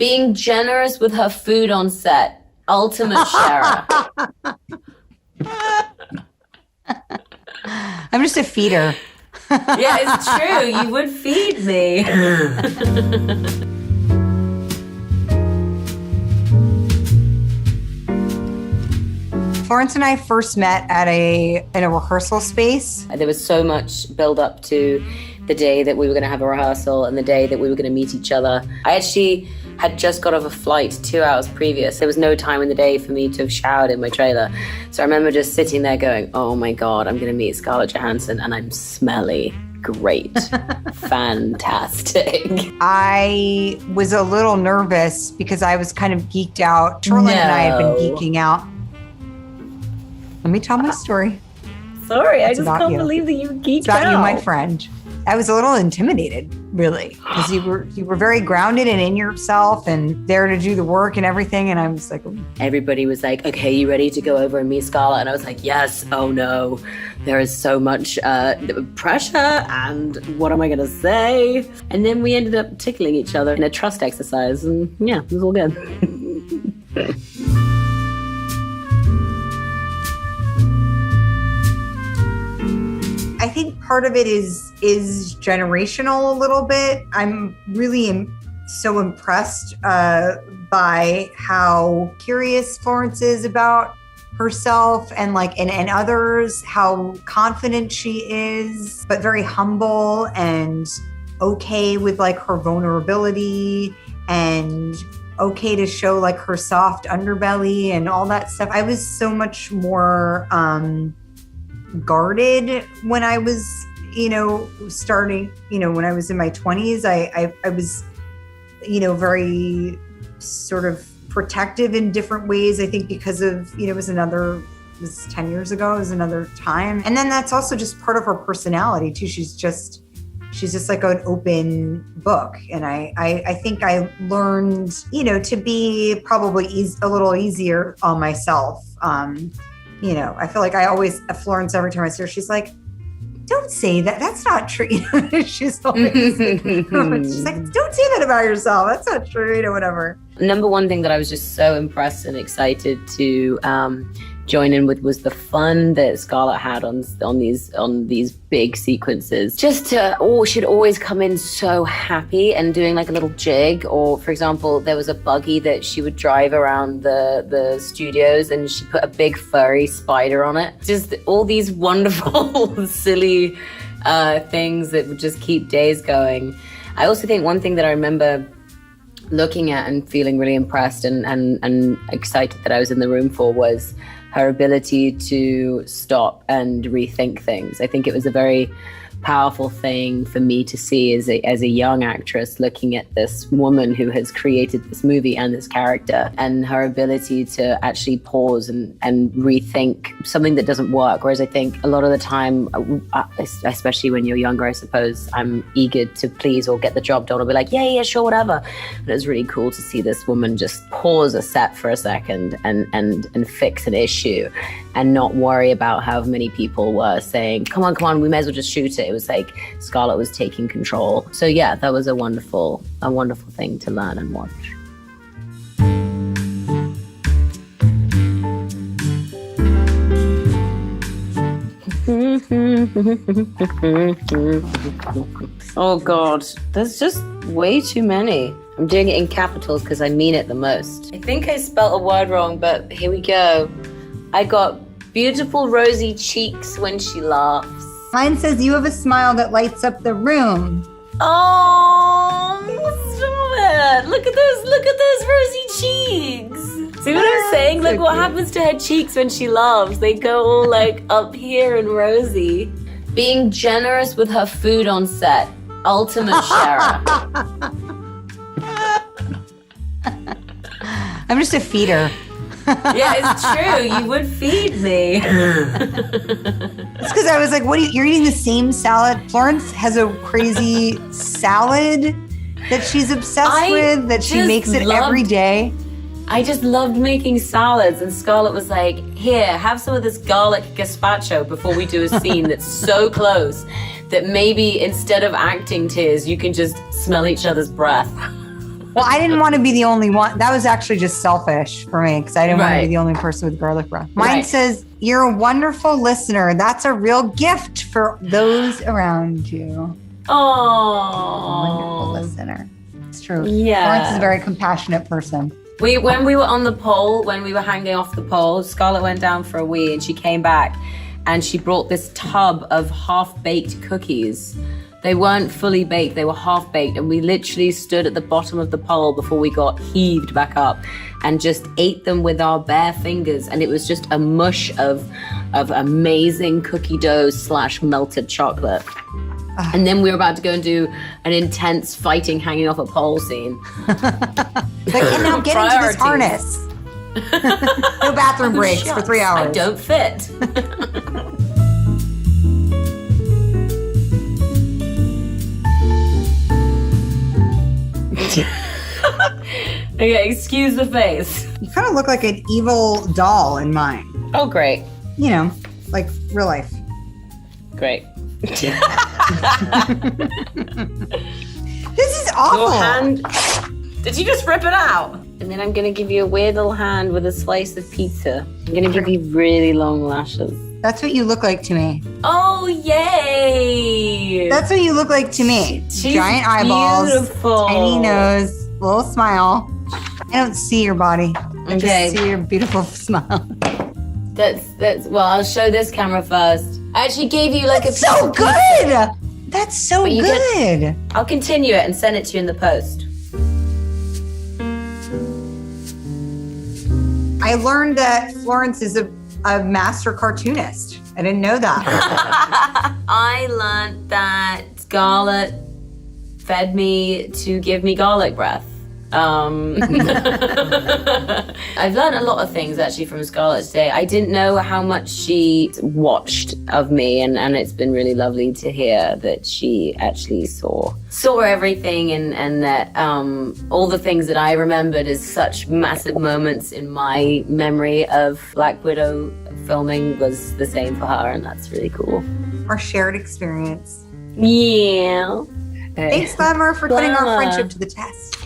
Being generous with her food on set. Ultimate sharer. I'm just a feeder. Yeah, it's true. You would feed me. Florence and I first met in a rehearsal space. There was so much build up to the day that we were going to have a rehearsal and the day that we were going to meet each other. I actually had just got off a flight 2 hours previous. There was no time in the day for me to have showered in my trailer. So I remember just sitting there going, oh my God, I'm going to meet Scarlett Johansson and I'm smelly. Great. Fantastic. I was a little nervous because I was kind of geeked out. Charlotte and I have been geeking out. Let me tell my story. Sorry, It's I just can't believe that you geeked it's about out. you, my friend. I was a little intimidated, really, because you were very grounded and in yourself and there to do the work and everything. And I was like, everybody was like, okay, you ready to go over and meet Scarlett? And I was like, yes. Oh no, there is so much pressure and what am I going to say? And then we ended up tickling each other in a trust exercise. And yeah, it was all good. I think part of it is generational a little bit. I'm really so impressed by how curious Florence is about herself and others, how confident she is, but very humble and okay with her vulnerability and okay to show her soft underbelly and all that stuff. I was so much more guarded when I was, starting, when I was in my 20s. I was, very sort of protective in different ways. I think because of, it was 10 years ago, it was another time. And then that's also just part of her personality too. She's just like an open book. And I think I learned, to be probably a little easier on myself. I feel like I always, Florence, every time I see her, she's like, don't say that. That's not true. She's always she's like, don't say that about yourself. That's not true, whatever. Number one thing that I was just so impressed and excited to join in with was the fun that Scarlett had on these big sequences. Just she'd always come in so happy and doing a little jig. Or for example, there was a buggy that she would drive around the studios and she put a big furry spider on it. Just all these wonderful, silly things that would just keep days going. I also think one thing that I remember looking at and feeling really impressed and excited that I was in the room for was her ability to stop and rethink things. I think it was a very powerful thing for me to see as a young actress looking at this woman who has created this movie and this character, and her ability to actually pause and rethink something that doesn't work. Whereas I think a lot of the time, especially when you're younger, I suppose, I'm eager to please or get the job done or be like, yeah, sure, whatever. But it was really cool to see this woman just pause a set for a second and fix an issue and not worry about how many people were saying, come on, we may as well just shoot it. It was like Scarlett was taking control. So yeah, that was a wonderful thing to learn and watch. Oh God, there's just way too many. I'm doing it in capitals because I mean it the most. I think I spelt a word wrong, but here we go. I got beautiful rosy cheeks when she laughs. Mine says, you have a smile that lights up the room. Oh, stop it. Look at those rosy cheeks. See what I'm saying? Look what happens to her cheeks when she laughs. They go all up here and rosy. Being generous with her food on set. Ultimate sharer. I'm just a feeder. Yeah, it's true. You would feed me. It's because I was like, you're eating the same salad? Florence has a crazy salad that she's obsessed with, that she makes it every day. I just loved making salads, and Scarlett was like, here, have some of this garlic gazpacho before we do a scene that's so close that maybe instead of acting tears, you can just smell each other's breath. Well, I didn't want to be the only one. That was actually just selfish for me because I didn't want to Right. be the only person with garlic breath. Mine Right. says, "You're a wonderful listener. That's a real gift for those around you." Wonderful Oh, listener. It's true. Yeah. Florence is a very compassionate person. when we were on the pole, when we were hanging off the pole, Scarlett went down for a wee and she came back and she brought this tub of half-baked cookies. They weren't fully baked, they were half-baked, and we literally stood at the bottom of the pole before we got heaved back up and just ate them with our bare fingers, and it was just a mush of amazing cookie dough / melted chocolate. And then we were about to go and do an intense fighting hanging off a pole scene. Like, and now get into this Priorities. harness. No bathroom breaks for 3 hours. I don't fit. Okay, excuse the face. You kind of look like an evil doll in mine. Oh, great. You know, like real life. Great. This is awful. Your hand. Did you just rip it out? And then I'm going to give you a weird little hand with a slice of pizza. I'm going to give you really long lashes. That's what you look like to me. Oh, yay! That's what you look like to me. She's Giant eyeballs, beautiful. tiny nose, little smile. I don't see your body. I Okay. just see your beautiful smile. That's well, I'll show this camera first. I actually gave you like That's a piece so of pizza. good. That's so But you good. I'll continue it and send it to you in the post. I learned that Florence is a master cartoonist. I didn't know that. I learned that Scarlett fed me to give me garlic breath. I've learned a lot of things actually from Scarlett today. I didn't know how much she watched of me, and it's been really lovely to hear that she actually saw everything, and that all the things that I remembered as such massive moments in my memory of Black Widow filming was the same for her, and that's really cool. Our shared experience. Yeah. Thanks, Glamour, for putting our Glamour. friendship to the test.